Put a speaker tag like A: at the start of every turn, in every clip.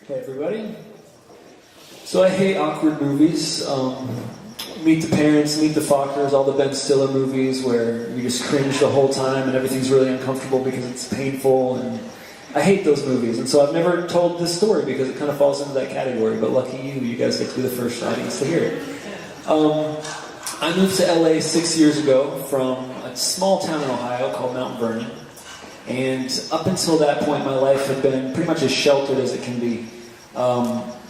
A: Hey everybody. So I hate awkward movies. Meet the Parents, Meet the Fockers, all the Ben Stiller movies where you just cringe the whole time and everything's really uncomfortable because it's painful, and I hate those movies. And so I've never told this story because it kind of falls into that category, but lucky you guys get to be the first audience to hear it. I moved to LA 6 years ago from a small town in Ohio called Mount Vernon. And up until that point, my life had been pretty much as sheltered as it can be.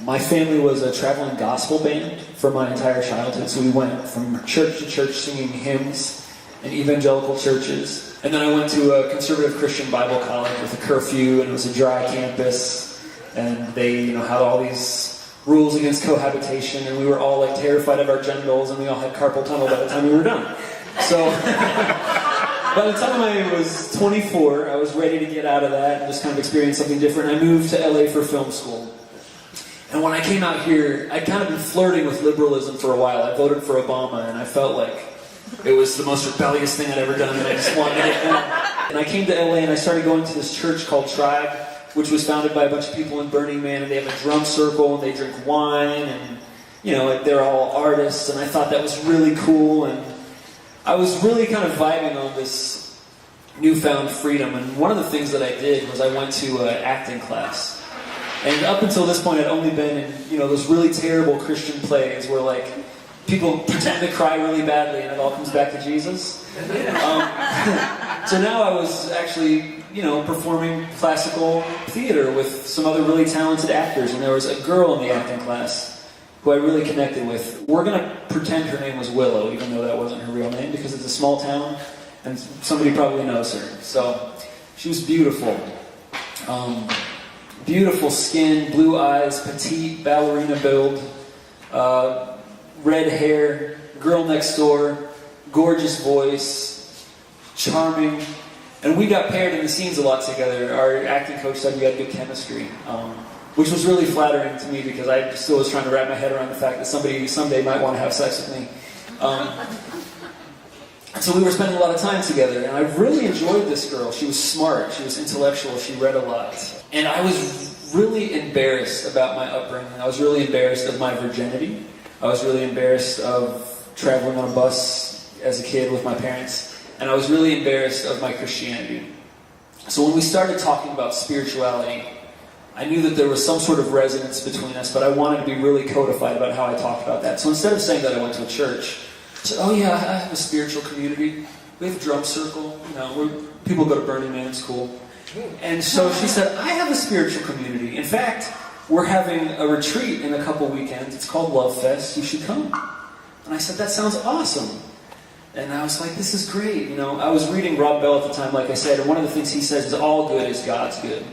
A: My family was a traveling gospel band for my entire childhood, so we went from church to church singing hymns in evangelical churches. And then I went to a conservative Christian Bible college with a curfew, and it was a dry campus, and they had all these rules against cohabitation, and we were all terrified of our genitals, and we all had carpal tunnel by the time we were done. So by the time I was 24, I was ready to get out of that and just kind of experience something different. I moved to LA for film school. And when I came out here, I'd kind of been flirting with liberalism for a while. I voted for Obama, and I felt like it was the most rebellious thing I'd ever done, and I just wanted it done. And I came to LA, and I started going to this church called Tribe, which was founded by a bunch of people in Burning Man, and they have a drum circle, and they drink wine, and, they're all artists, and I thought that was really cool, and I was really kind of vibing on this newfound freedom. And one of the things that I did was I went to acting class. And up until this point, I'd only been in, those really terrible Christian plays where, people pretend to cry really badly and it all comes back to Jesus. So now I was actually, performing classical theater with some other really talented actors. And there was a girl in the acting class who I really connected with. We're going to pretend her name was Willow, even though that wasn't her real name, because it's a small town and somebody probably knows her. So she was beautiful. Beautiful skin, blue eyes, petite, ballerina build, red hair, girl next door, gorgeous voice, charming. And we got paired in the scenes a lot together. Our acting coach said we had good chemistry, which was really flattering to me because I still was trying to wrap my head around the fact that somebody someday might want to have sex with me. So we were spending a lot of time together, and I really enjoyed this girl. She was smart, she was intellectual, she read a lot. And I was really embarrassed about my upbringing. I was really embarrassed of my virginity. I was really embarrassed of traveling on a bus as a kid with my parents. And I was really embarrassed of my Christianity. So when we started talking about spirituality, I knew that there was some sort of resonance between us, but I wanted to be really codified about how I talked about that. So instead of saying that I went to a church, I said, oh yeah, I have a spiritual community. We have a drum circle. Where people go to Burning Man, it's cool. And so she said, I have a spiritual community. In fact, we're having a retreat in a couple weekends. It's called Love Fest. You should come. And I said, that sounds awesome. And I was like, this is great. I was reading Rob Bell at the time, like I said, and one of the things he says is all good is God's good.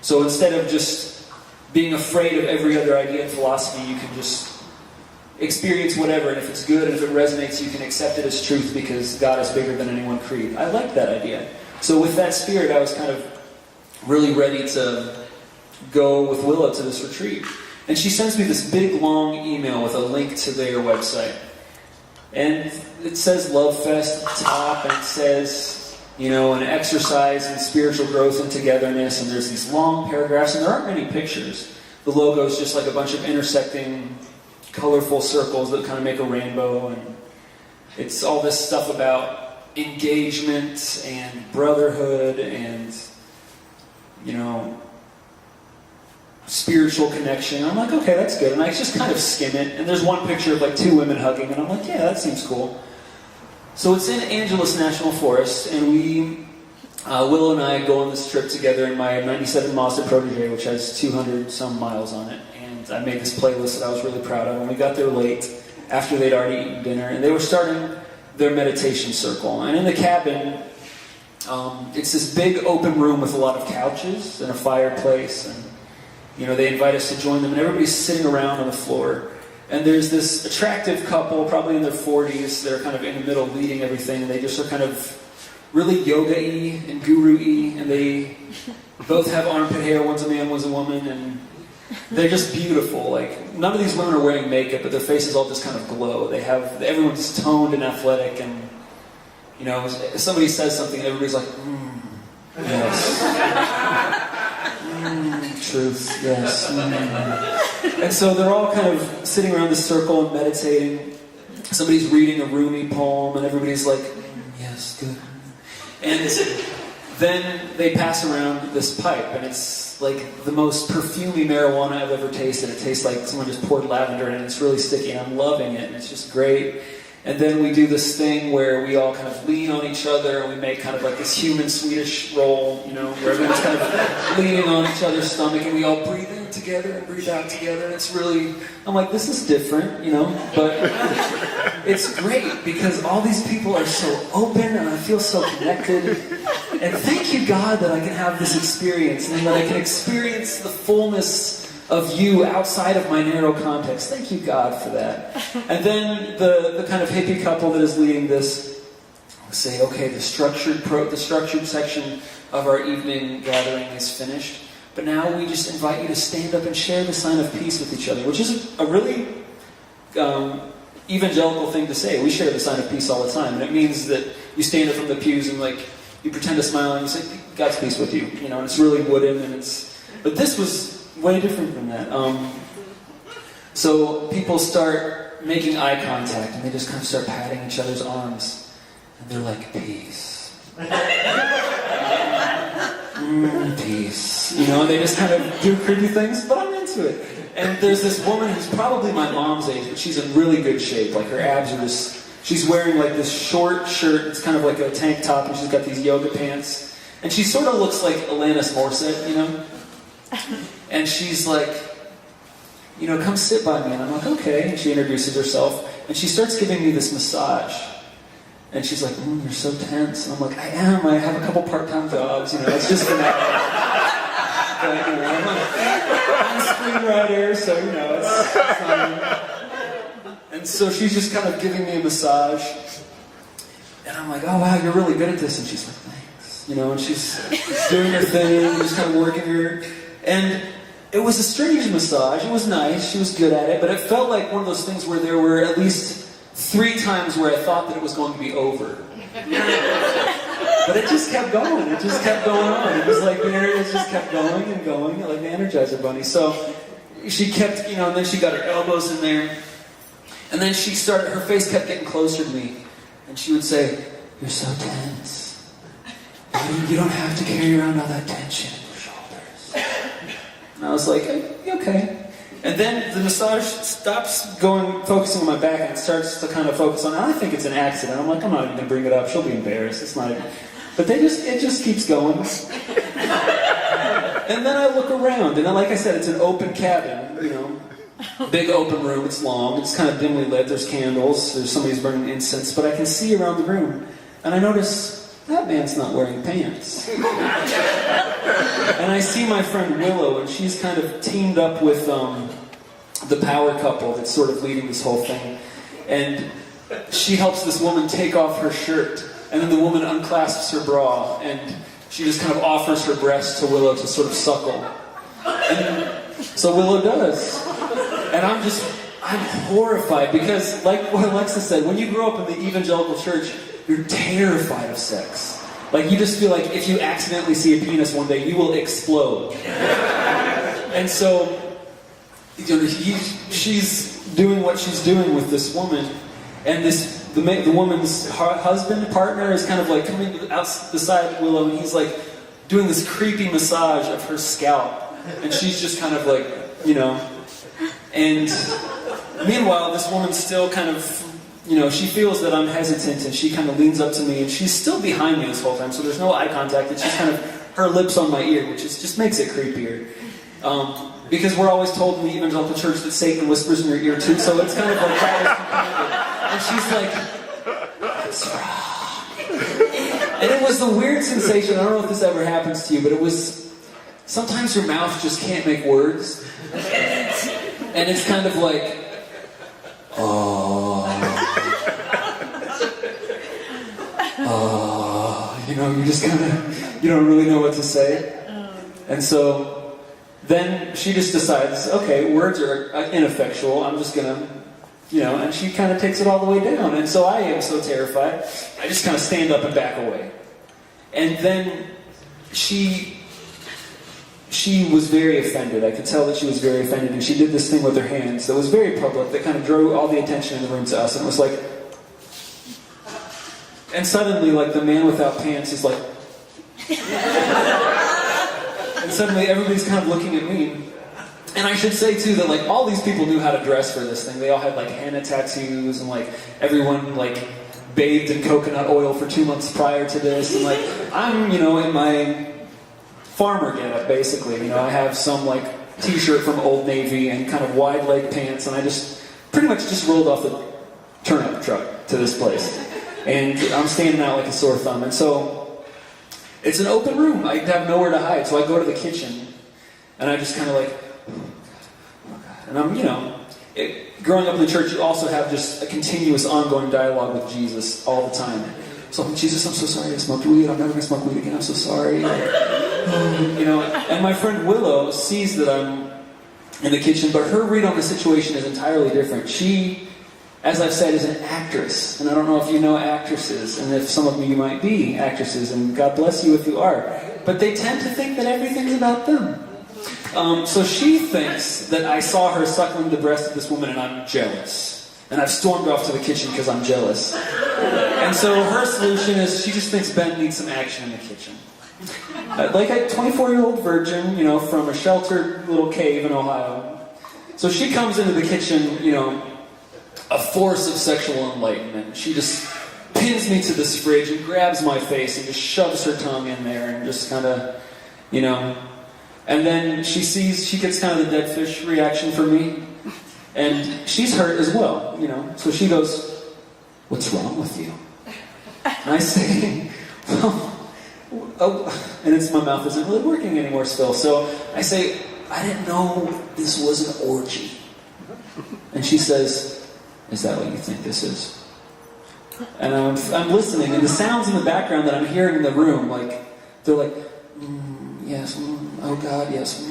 A: So instead of just being afraid of every other idea in philosophy, you can just experience whatever, and if it's good and if it resonates, you can accept it as truth because God is bigger than any one creed. I like that idea. So with that spirit, I was kind of really ready to go with Willow to this retreat. And she sends me this big, long email with a link to their website. And it says Love Fest at the top, and it says, an exercise in spiritual growth and togetherness, and there's these long paragraphs, and there aren't many pictures. The logo is just like a bunch of intersecting colorful circles that kind of make a rainbow, and it's all this stuff about engagement and brotherhood and, spiritual connection. And I'm like, okay, that's good. And I just kind of skim it, and there's one picture of two women hugging, and I'm like, yeah, that seems cool. So it's in Angeles National Forest, and Willow and I go on this trip together in my 97 Mazda Protege, which has 200 some miles on it. I made this playlist that I was really proud of, and we got there late after they'd already eaten dinner, and they were starting their meditation circle. And in the cabin, it's this big open room with a lot of couches and a fireplace, and they invite us to join them, and everybody's sitting around on the floor. And there's this attractive couple, probably in their 40s, they're kind of in the middle leading everything, and they just are kind of really yoga-y and guru-y, and they both have armpit hair, one's a man, one's a woman, and they're just beautiful. None of these women are wearing makeup, but their faces all just kind of glow. Everyone's toned and athletic, and if somebody says something, everybody's like, yes. truth, yes. And so they're all kind of sitting around the circle and meditating. Somebody's reading a Rumi poem, and everybody's like, yes, good. And then they pass around this pipe, and it's like the most perfumey marijuana I've ever tasted. It tastes like someone just poured lavender in it, and it's really sticky, and I'm loving it, and it's just great. And then we do this thing where we all kind of lean on each other, and we make kind of like this human Swedish roll, you know, where everyone's kind of leaning on each other's stomach, and we all breathe in together and breathe out together. And it's really, I'm like, this is different, you know, but it's great because all these people are so open, and I feel so connected. And thank you, God, that I can have this experience, and that I can experience the fullness of you outside of my narrow context. Thank you, God, for that. And then the kind of hippie couple that is leading this say, okay, the structured section of our evening gathering is finished, but now we just invite you to stand up and share the sign of peace with each other, which is a really evangelical thing to say. We share the sign of peace all the time, and it means that you stand up from the pews and like you pretend to smile and you say, God's peace with you, you know, and it's really wooden, and but this was way different from that. So people start making eye contact, and they just kind of start patting each other's arms, and they're like, peace. Peace. You know, and they just kind of do creepy things, but I'm into it. And there's this woman who's probably my mom's age, but she's in really good shape. Like her abs are just, she's wearing like this short shirt, it's kind of like a tank top, and she's got these yoga pants. And she sort of looks like Alanis Morissette, you know? And she's like, you know, come sit by me. And I'm like, okay. And she introduces herself. And she starts giving me this massage. And she's like, you're so tense. And I'm like, I am. I have a couple part-time jobs. You know, it's just for that. But, you know, I'm a screenwriter, so, you know, it's and so she's just kind of giving me a massage. And I'm like, oh, wow, you're really good at this. And she's like, thanks. You know, and she's doing her thing, just kind of working her. And it was a strange massage. It was nice. She was good at it. But it felt like one of those things where there were at least 3 times where I thought that it was going to be over. But it just kept going. It just kept going on. It was like, it just kept going and going, like the Energizer Bunny. So she kept, you know, and then she got her elbows in there. And then she started, her face kept getting closer to me. And she would say, you're so tense. You don't have to carry around all that tension. And I was like, okay. And then the massage stops focusing on my back, and it starts to kind of focus on, I think it's an accident. I'm like, I'm not even going to bring it up. She'll be embarrassed. It's not even. But it just keeps going. And then I look around, and then, like I said, it's an open cabin, you know. Big open room. It's long. It's kind of dimly lit. There's candles. There's somebody's burning incense. But I can see around the room, and I notice that man's not wearing pants. And I see my friend Willow, and she's kind of teamed up with the power couple that's sort of leading this whole thing. And she helps this woman take off her shirt, and then the woman unclasps her bra, and she just kind of offers her breast to Willow to sort of suckle. And so Willow does. And I'm horrified, because like what Alexus said, when you grow up in the evangelical church, you're terrified of sex. Like, you just feel like if you accidentally see a penis one day, you will explode. And so, you know, she's doing what she's doing with this woman, and the woman's husband, partner, is kind of like coming out beside Willow, and he's like doing this creepy massage of her scalp, and she's just kind of like, you know, and meanwhile, this woman's still kind of, you know, she feels that I'm hesitant, and she kind of leans up to me, and she's still behind me this whole time, so there's no eye contact. It's just kind of her lips on my ear, which just makes it creepier. Because we're always told in the evangelical church that Satan whispers in your ear too, so it's kind of like that. And she's like, what's wrong? And it was the weird sensation, I don't know if this ever happens to you, but it was, sometimes your mouth just can't make words. And it's kind of like, you know, you just kind of, you don't really know what to say. And so then she just decides, okay, words are ineffectual, I'm just gonna, you know, and she kind of takes it all the way down. And so I am so terrified, I just kind of stand up and back away. And then she she was very offended. I could tell that she was very offended, and she did this thing with her hands that was very public, that kind of drew all the attention in the room to us, and it was like... And suddenly, like, the man without pants is like... And suddenly everybody's kind of looking at me. And I should say, too, that, like, all these people knew how to dress for this thing. They all had, like, henna tattoos, and, like, everyone, like, bathed in coconut oil for 2 months prior to this. And, like, I'm, you know, in my farmer getup, basically. You know, I have some, like, t-shirt from Old Navy and kind of wide leg pants, and I just pretty much just rolled off the turnip truck to this place. And I'm standing out like a sore thumb. And so, it's an open room. I have nowhere to hide. So I go to the kitchen, and I just kind of like, and I'm, you know, growing up in the church, you also have just a continuous ongoing dialogue with Jesus all the time. So, Jesus, I'm so sorry I smoked weed. I'm never going to smoke weed again. I'm so sorry. You know, and my friend Willow sees that I'm in the kitchen, but her read on the situation is entirely different. She, as I've said, is an actress. And I don't know if you know actresses, and if some of you might be actresses, and God bless you if you are. But they tend to think that everything's about them. So she thinks that I saw her suckling the breast of this woman and I'm jealous. And I've stormed off to the kitchen because I'm jealous. And so her solution is she just thinks Ben needs some action in the kitchen. Like a 24-year-old virgin, you know, from a sheltered little cave in Ohio. So she comes into the kitchen, you know, a force of sexual enlightenment. She just pins me to this fridge and grabs my face and just shoves her tongue in there and just kind of, you know... And then she gets kind of the dead fish reaction from me. And she's hurt as well, you know. So she goes, "What's wrong with you?" And I say, and it's my mouth isn't really working anymore still. So I say, "I didn't know this was an orgy." And she says, "Is that what you think this is?" And I'm listening, and the sounds in the background that I'm hearing in the room, like, they're like, yes, oh God, yes.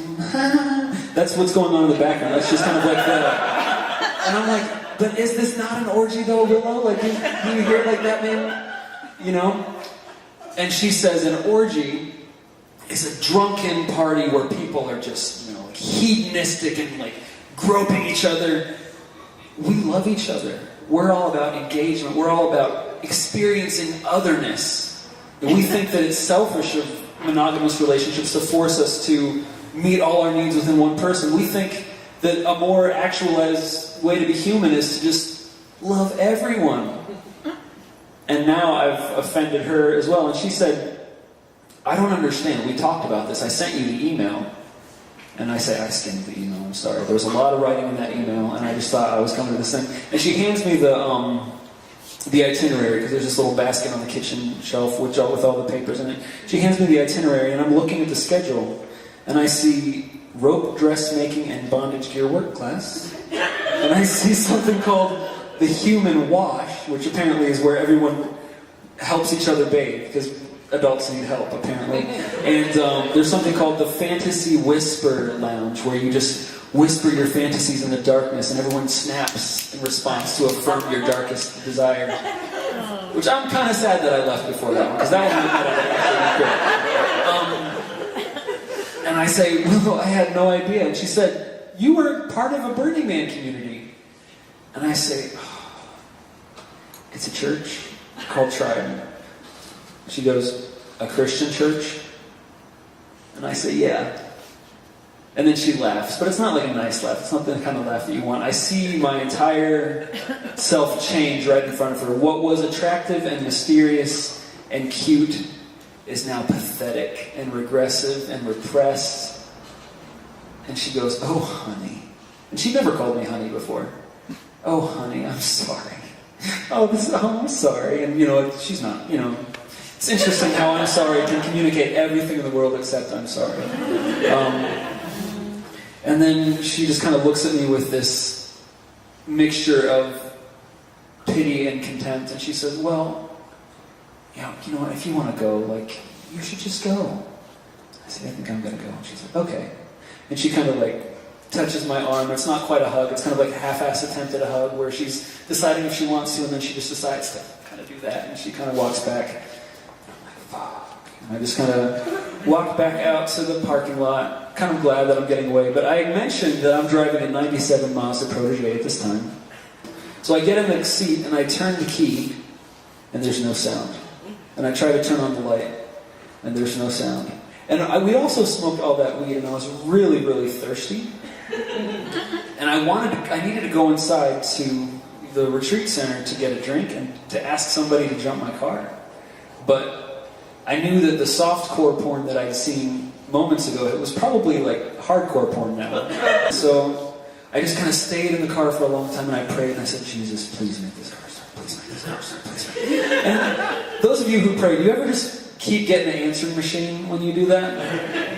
A: That's what's going on in the background. That's just kind of like that. And I'm like, but is this not an orgy though, Willow? Like, do you hear it like that, man? You know? And she says an orgy is a drunken party where people are just, you know, like hedonistic and like groping each other. We love each other. We're all about engagement. We're all about experiencing otherness. And we think that it's selfish of monogamous relationships to force us to meet all our needs within one person. We think that a more actualized way to be human is to just love everyone. And now I've offended her as well. And she said, "I don't understand. We talked about this. I sent you the email." And I say, "I skimmed the email. I'm sorry. There was a lot of writing in that email, and I just thought I was coming to this thing." And she hands me the itinerary, because there's this little basket on the kitchen shelf with all the papers in it. She hands me the itinerary, and I'm looking at the schedule, and I see rope dressmaking and bondage gear work class, and I see something called the human wash, which apparently is where everyone helps each other bathe, because adults need help, apparently. And there's something called the Fantasy Whisper Lounge, where you just whisper your fantasies in the darkness, and everyone snaps in response to affirm your darkest desire. Which I'm kind of sad that I left before that one, because that one would actually be good. And I say, "Well, I had no idea." And she said, "You were part of a Burning Man community." And I say, "It's a church called Tribe." She goes, "A Christian church?" And I say, "Yeah." And then she laughs, but it's not like a nice laugh. It's not the kind of laugh that you want. I see my entire self change right in front of her. What was attractive and mysterious and cute is now pathetic and regressive and repressed. And she goes, "Oh, honey." And she never called me honey before. "Oh, honey, I'm sorry." I'm sorry. And, you know, she's not, you know. It's interesting how "I'm sorry" can communicate everything in the world except "I'm sorry." And then she just kind of looks at me with this mixture of pity and contempt, and she says, "Well, you know what, if you want to go, like, you should just go." I say, "I think I'm going to go." And she's like, "Okay." And she kind of like touches my arm. It's not quite a hug. It's kind of like a half-assed attempt at a hug where she's deciding if she wants to, and then she just decides to kind of do that, and she kind of walks back. I'm like, fuck. I just kind of walked back out to the parking lot, kind of glad that I'm getting away. But I mentioned that I'm driving a 97 Mazda Protege at this time. So I get in the seat and I turn the key, and there's no sound. And I try to turn on the light, and there's no sound. And we also smoked all that weed, and I was really, really thirsty. And I needed to go inside to the retreat center to get a drink and to ask somebody to jump my car. But I knew that the softcore porn that I'd seen moments ago, it was probably like hardcore porn now. So I just kind of stayed in the car for a long time, and I prayed, and I said, Jesus, please make this car start. Please make this car start. Please make this car start. And those of you who pray, do you ever just keep getting an answering machine when you do that?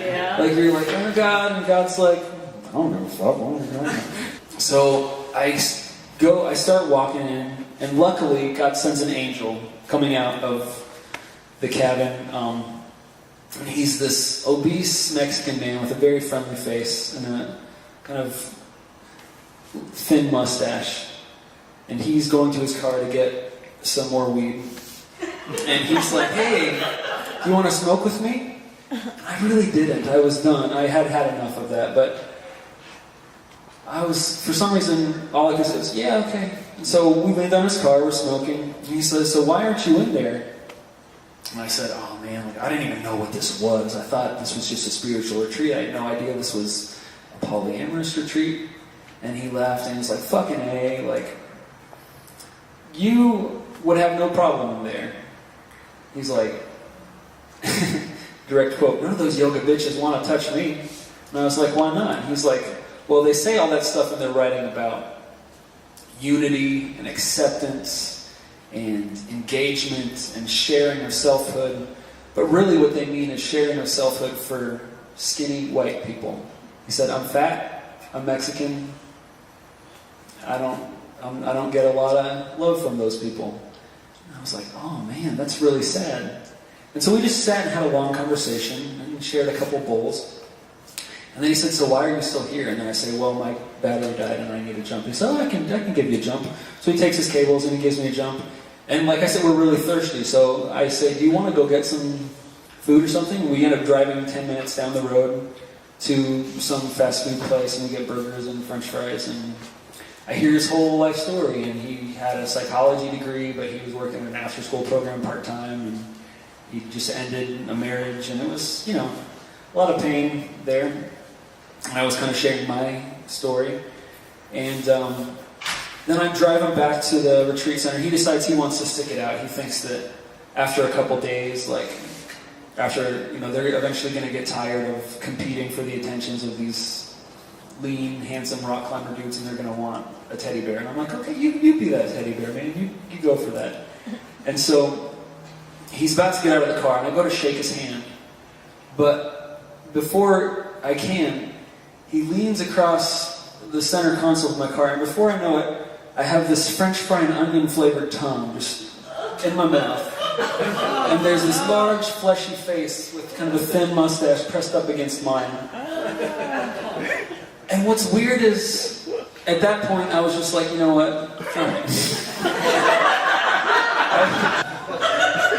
B: Yeah.
A: Like you're like, oh God, and God's like, I don't give a fuck. So I start walking in, and luckily God sends an angel coming out of the cabin. And he's this obese Mexican man with a very friendly face and a kind of thin mustache. And he's going to his car to get some more weed. And he's like, hey, do you want to smoke with me? I really didn't. I was done. I had enough of that. But I was, for some reason, all I could say was, yeah, okay. And so we laid down his car, we're smoking. And he says, so why aren't you in there? And I said, oh man, like, I didn't even know what this was. I thought this was just a spiritual retreat. I had no idea this was a polyamorist retreat. And he laughed and he was like, fucking A, like, you would have no problem in there. He's like, direct quote, none of those yoga bitches want to touch me. And I was like, why not? He's like, well, they say all that stuff in their writing about unity and acceptance and engagement and sharing of selfhood. But really what they mean is sharing of selfhood for skinny white people. He said, I'm fat, I'm Mexican, I don't get a lot of love from those people. And I was like, oh man, that's really sad. And so we just sat and had a long conversation and shared a couple bowls. And then he said, so why are you still here? And then I say, well, my battery died and I need a jump. He said, oh, I can give you a jump. So he takes his cables and he gives me a jump. And like I said, we're really thirsty. So I say, do you want to go get some food or something? We end up driving 10 minutes down the road to some fast food place, and we get burgers and french fries. And I hear his whole life story. And he had a psychology degree, but he was working in an after-school program part-time. And he just ended a marriage. And it was, a lot of pain there. And I was kind of sharing my story. And then I'm driving back to the retreat center. He decides he wants to stick it out. He thinks that after a couple days, they're eventually going to get tired of competing for the attentions of these lean, handsome rock climber dudes, and they're going to want a teddy bear. And I'm like, okay, you be that teddy bear, man. You go for that. And so he's about to get out of the car, and I go to shake his hand. But before I can, he leans across the center console of my car, and before I know it, I have this French fry and onion flavored tongue just in my mouth. And there's this large fleshy face with kind of a thin mustache pressed up against mine. And what's weird is, at that point, I was just like, you know what?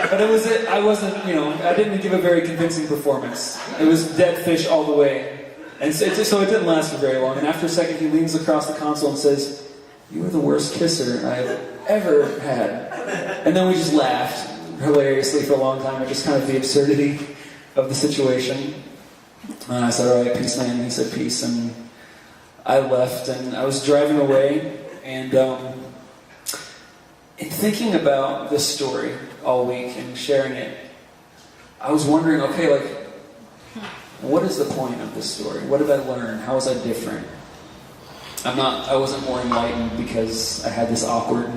A: But I wasn't, I didn't give a very convincing performance. It was dead fish all the way. And so it didn't last for very long. And after a second, he leans across the console and says, you were the worst kisser I've ever had. And then we just laughed hilariously for a long time at just kind of the absurdity of the situation. And I said, all right, peace, man. And he said, peace. And I left, and I was driving away. And in thinking about this story all week and sharing it, I was wondering, okay, what is the point of this story? What did I learn? How was I different? I wasn't more enlightened because I had this awkward,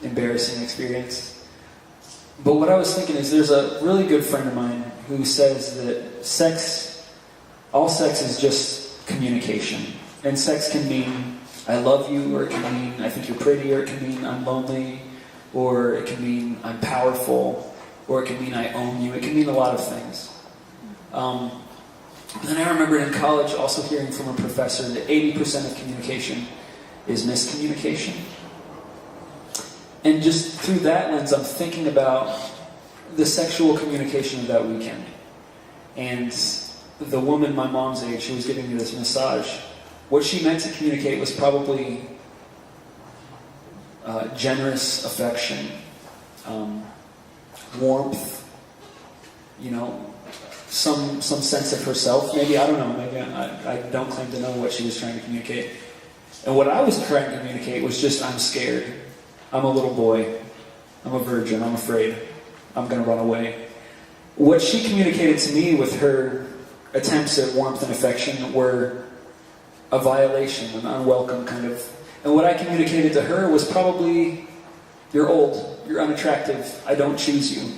A: embarrassing experience. But what I was thinking is there's a really good friend of mine who says that all sex is just communication. And sex can mean I love you, or it can mean I think you're pretty, or it can mean I'm lonely, or it can mean I'm powerful, or it can mean I own you. It can mean a lot of things. Then I remember in college also hearing from a professor that 80% of communication is miscommunication. And just through that lens, I'm thinking about the sexual communication of that weekend. And the woman my mom's age who was giving me this massage, what she meant to communicate was probably generous affection, warmth, you know, some sense of herself. Maybe, I don't know, maybe I don't claim to know what she was trying to communicate. And what I was trying to communicate was just, I'm scared. I'm a little boy. I'm a virgin. I'm afraid. I'm going to run away. What she communicated to me with her attempts at warmth and affection were a violation, an unwelcome kind of. And what I communicated to her was probably, you're old, you're unattractive, I don't choose you.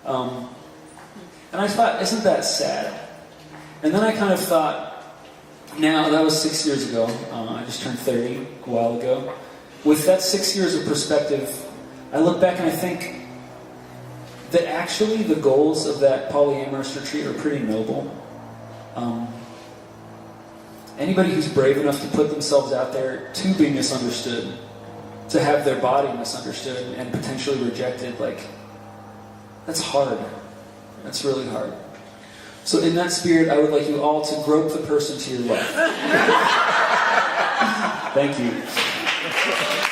A: And I thought, isn't that sad? And then I kind of thought, now, that was 6 years ago. I just turned 30 a while ago. With that 6 years of perspective, I look back and I think that actually the goals of that polyamorist retreat are pretty noble. Anybody who's brave enough to put themselves out there to be misunderstood, to have their body misunderstood and potentially rejected, like, that's hard. That's really hard. So in that spirit, I would like you all to grope the person to your left. Thank you.